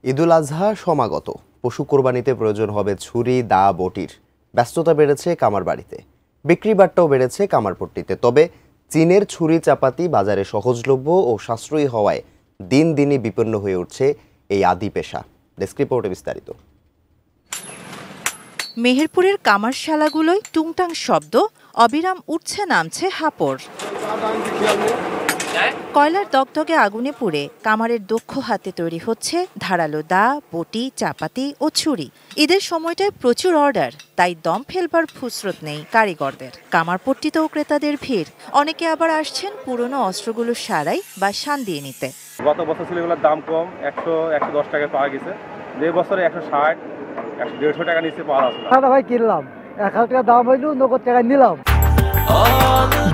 ঈদুল আজহা সমাগত। পশু কোরবানিতে প্রয়োজন হবে ছুরি, দা, বটির। ব্যস্ততা বেড়েছে কামার বাড়িতে, বিক্রি বাট্টাও বেড়েছে কামারপট্টিতে। তবে চীনের ছুরি চাপাতি বাজারে সহজলভ্য ও সাশ্রয়ী হওয়ায় দিন দিনই বিপন্ন হয়ে উঠছে এই আদি পেশা। ডেস্ক রিপোর্টে বিস্তারিত। মেহেরপুরের কামারশালাগুলোয় টুংটাং শব্দ, অবিরাম উঠছে নামছে হাপড়। কয়লার দগদগে আগুনে পুড়ে কামারের দক্ষ হাতে তৈরি হচ্ছে ধারালো দা, বটি, চাপাতি ও ছুরি। ঈদের সময়টায় প্রচুর অর্ডার, তাই দম ফেলবার ফুসরত নেই কারিগরদের। কামারপট্টিতেও ক্রেতাদের ভিড়। অনেকে আবার আসছেন পুরনো অস্ত্রগুলো সারাই বা শান দিয়ে নিতে। গত বছর ছিল এগুলোর দাম কম, 100-110 টাকায় পাওয়া গেছে। যে বছরে 160-150 টাকা নিচে পাওয়া যাচ্ছে না। ভাই কিনলাম 1000 টাকা দাম হইল, নগদ টাকা নিলাম।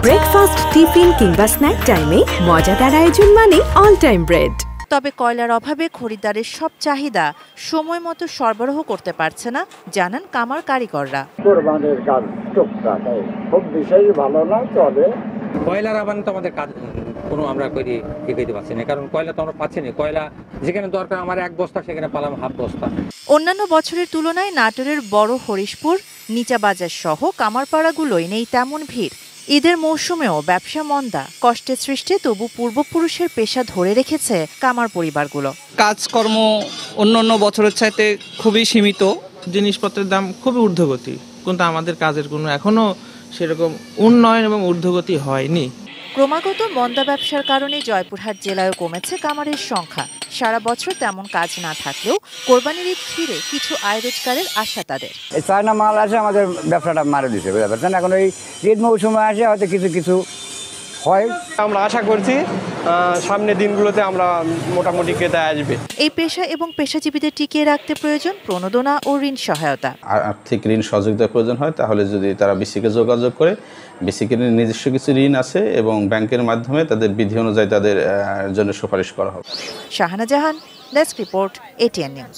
ব্রেকফাস্ট, টিফিন কিংবা স্ন্যাক টাইমে মজাদার আয়োজন মানে অল টাইম ব্রেড। তবে কয়লার অভাবে খরিদ্দারের সব চাহিদা সময় মতো সরবরাহ করতে পারছে না, জানান কামার কারিগররা। কোরবানির কাজ টুকটাক, খুব বিশেষ ভালো না, চলে। কয়লার আবার তো আমাদের কাজ কোনো আমরা এগোতে পারছি না, কারণ কয়লা তো আমরা পাচ্ছি না। কয়লা যেখানে দরকার আমার 1 বস্তা, সেখানে পালাম হাফ বস্তা। অন্যান্য বছরের তুলনায় নাটোরের বড় হরিশপুর, নিচা বাজার সহ কামারপাড়াগুলোই নেই তেমন ভিড়। ঈদের মৌসুমেও ব্যবসা মন্দা। কষ্টে সৃষ্টে তবু পূর্বপুরুষের পেশা ধরে রেখেছে কামার পরিবারগুলো। কাজকর্ম অন্য বছরের চাইতে খুবই সীমিত, জিনিসপত্রের দাম খুবই ঊর্ধ্বগতি, কিন্তু আমাদের কাজের কোনো এখনো সেরকম উন্নয়ন এবং ঊর্ধ্বগতি হয়নি। ক্রমাগত মন্দা ব্যবসার কারণে জয়পুরহাট জেলায়ও কমেছে কামারের সংখ্যা। সারা বছর তেমন কাজ না থাকলেও কোরবানির ঈদ ঘিরে কিছু আয় রোজগারের আশা তাদের। চায়না মাল আসে, আমাদের ব্যবসাটা মারে দিচ্ছে, বুঝতে পারছেন। এখন ওই ঈদ মৌসুমে আসে হয়তো কিছু হয়। আমরা আশা করছি সামনের দিনগুলোতে আমরা মোটামুটি ক্রেতা আসবে। এই পেশা এবং পেশাজীবীদের টিকিয়ে রাখতে প্রয়োজন প্রণোদনা ও ঋণ সহায়তা। আর্থিক ঋণ সহযোগিতার প্রয়োজন হয়, তাহলে যদি তারা বিসিকে যোগাযোগ করে, বিসিকের নিজস্ব কিছু ঋণ আছে এবং ব্যাংকের মাধ্যমে তাদের বিধি অনুযায়ী তাদের জন্য সুপারিশ করা হবে। শাহানা জাহান, ডেস্ক রিপোর্ট, এটিএন নিউজ।